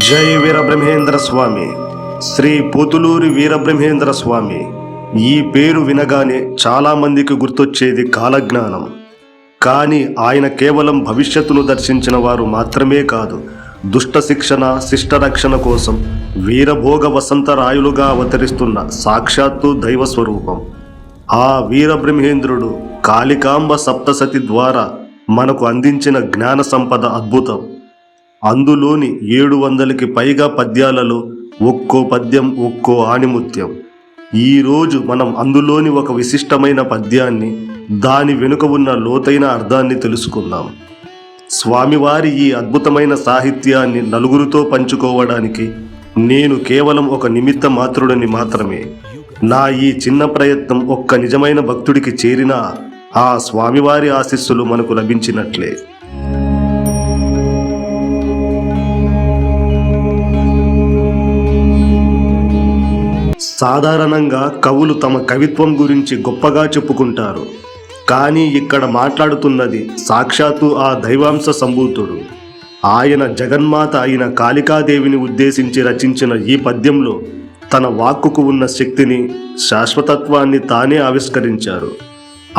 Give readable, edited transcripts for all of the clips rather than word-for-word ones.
జై వీరబ్రహ్మేంద్ర స్వామి. శ్రీ పోతులూరి వీరబ్రహ్మేంద్ర స్వామి. ఈ పేరు వినగానే చాలామందికి గుర్తొచ్చేది కాలజ్ఞానం. కానీ ఆయన కేవలం భవిష్యత్తును దర్శించిన వారు మాత్రమే కాదు, దుష్ట శిక్షణ శిష్టరక్షణ కోసం వీరభోగ వసంతరాయులుగా అవతరిస్తున్న సాక్షాత్తు దైవస్వరూపం. ఆ వీరబ్రహ్మేంద్రుడు కాళికాంబ సప్తసతి ద్వారా మనకు అందించిన జ్ఞాన సంపద అద్భుతం. అందులోని 700కి పైగా పద్యాలలో ఒక్కో పద్యం ఒక్కో ఆణిముత్యం. ఈరోజు మనం అందులోని ఒక విశిష్టమైన పద్యాన్ని, దాని వెనుక ఉన్న లోతైన అర్థాన్ని తెలుసుకుందాం. స్వామివారి ఈ అద్భుతమైన సాహిత్యాన్ని నలుగురితో పంచుకోవడానికి నేను కేవలం ఒక నిమిత్త మాత్రుడిని మాత్రమే. నా ఈ చిన్న ప్రయత్నం ఒక్క నిజమైన భక్తుడికి చేరినా ఆ స్వామివారి ఆశీస్సులు మనకు లభించినట్లే. సాధారణంగా కవులు తమ కవిత్వం గురించి గొప్పగా చెప్పుకుంటారు. కానీ ఇక్కడ మాట్లాడుతున్నది సాక్షాత్తు ఆ దైవాంశ సంభూతుడు. ఆయన జగన్మాత అయిన కాళికాదేవిని ఉద్దేశించి రచించిన ఈ పద్యంలో తన వాక్కుకు ఉన్న శక్తిని, శాశ్వతత్వాన్ని తానే ఆవిష్కరించారు.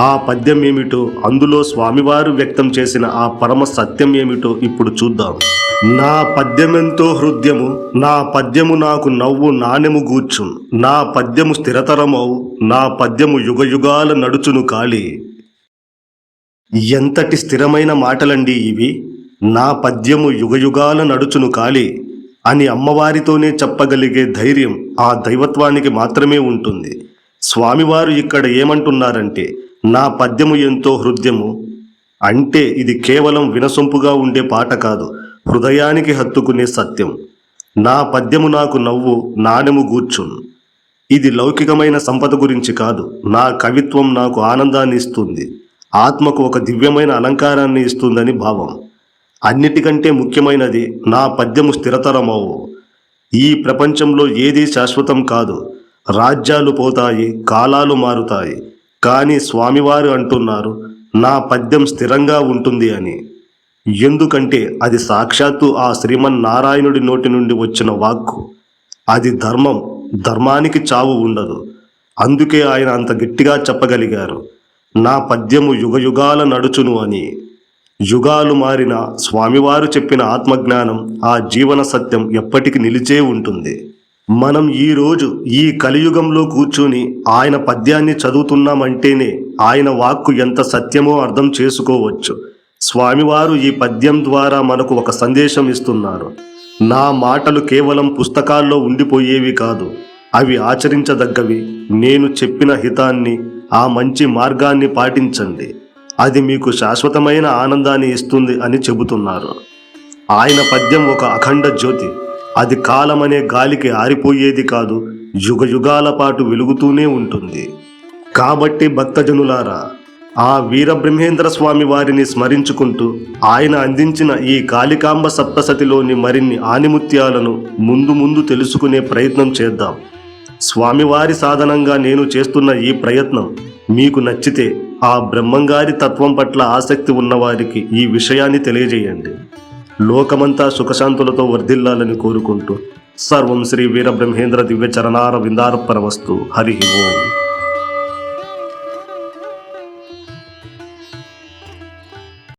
ఆ పద్యం ఏమిటో, అందులో స్వామివారు వ్యక్తం చేసిన ఆ పరమ సత్యం ఏమిటో ఇప్పుడు చూద్దాం. నా పద్యమెంతో హృదయము, నా పద్యము నాకు నవ్వు నాణెము గూర్చున్, నా పద్యము స్థిరతరమవు, నా పద్యము యుగయుగాల నడుచును కాళీ. ఎంతటి స్థిరమైన మాటలండి ఇవి! నా పద్యము యుగయుగాల నడుచును కాళీ అని అమ్మవారితోనే చెప్పగలిగే ధైర్యం ఆ దైవత్వానికి మాత్రమే ఉంటుంది. స్వామివారు ఇక్కడ ఏమంటున్నారంటే, నా పద్యము ఎంతో హృదయము అంటే ఇది కేవలం వినసొంపుగా ఉండే పాట కాదు, హృదయానికి హత్తుకునే సత్యం. నా పద్యము నాకు నవ్వు నాణెము గూర్చున్, ఇది లౌకికమైన సంపద గురించి కాదు, నా కవిత్వం నాకు ఆనందాన్ని ఇస్తుంది, ఆత్మకు ఒక దివ్యమైన అలంకారాన్ని ఇస్తుందని భావం. అన్నిటికంటే ముఖ్యమైనది, నా పద్యము స్థిరతరమవు. ఈ ప్రపంచంలో ఏదీ శాశ్వతం కాదు, రాజ్యాలు పోతాయి, కాలాలు మారుతాయి. కానీ స్వామివారు అంటున్నారు, నా పద్యం స్థిరంగా ఉంటుంది అని. ఎందుకంటే అది సాక్షాత్తు ఆ శ్రీమన్నారాయణుడి నోటి నుండి వచ్చిన వాక్కు. అది ధర్మం, ధర్మానికి చావు ఉండదు. అందుకే ఆయన అంత గట్టిగా చెప్పగలిగారు, నా పద్యము యుగయుగాల నడుచును అని. యుగాలు మారిన స్వామివారు చెప్పిన ఆత్మజ్ఞానం, ఆ జీవన సత్యం ఎప్పటికీ నిలిచే ఉంటుంది. మనం ఈరోజు ఈ కలియుగంలో కూర్చుని ఆయన పద్యాన్ని చదువుతున్నామంటేనే ఆయన వాక్కు ఎంత సత్యమో అర్థం చేసుకోవచ్చు. స్వామివారు ఈ పద్యం ద్వారా మనకు ఒక సందేశం ఇస్తున్నారు. నా మాటలు కేవలం పుస్తకాల్లో ఉండిపోయేవి కాదు, అవి ఆచరించదగ్గవి. నేను చెప్పిన హితాన్ని, ఆ మంచి మార్గాన్ని పాటించండి, అది మీకు శాశ్వతమైన ఆనందాన్ని ఇస్తుంది అని చెబుతున్నారు. ఆయన పద్యం ఒక అఖండ జ్యోతి. అది కాలమనే గాలికి ఆరిపోయేది కాదు, యుగయుగాల పాటు వెలుగుతూనే ఉంటుంది. కాబట్టి భక్తజనులారా, ఆ వీరబ్రహ్మేంద్ర స్వామి వారిని స్మరించుకుంటూ ఆయన అందించిన ఈ కాళికాంబ సప్తసతిలోని మరిన్ని ఆణిముత్యాలను ముందు ముందు తెలుసుకునే ప్రయత్నం చేద్దాం. స్వామివారి సాధనంగా నేను చేస్తున్న ఈ ప్రయత్నం మీకు నచ్చితే ఆ బ్రహ్మంగారి తత్వం పట్ల ఆసక్తి ఉన్నవారికి ఈ విషయాన్ని తెలియజేయండి. లోకమంతా సుఖశాంతులతో వర్ధిల్లాలని కోరుకుంటూ, సర్వం శ్రీ వీరబ్రహ్మేంద్ర దివ్య చరణార విందార్పణమస్తు. హరి ఓం.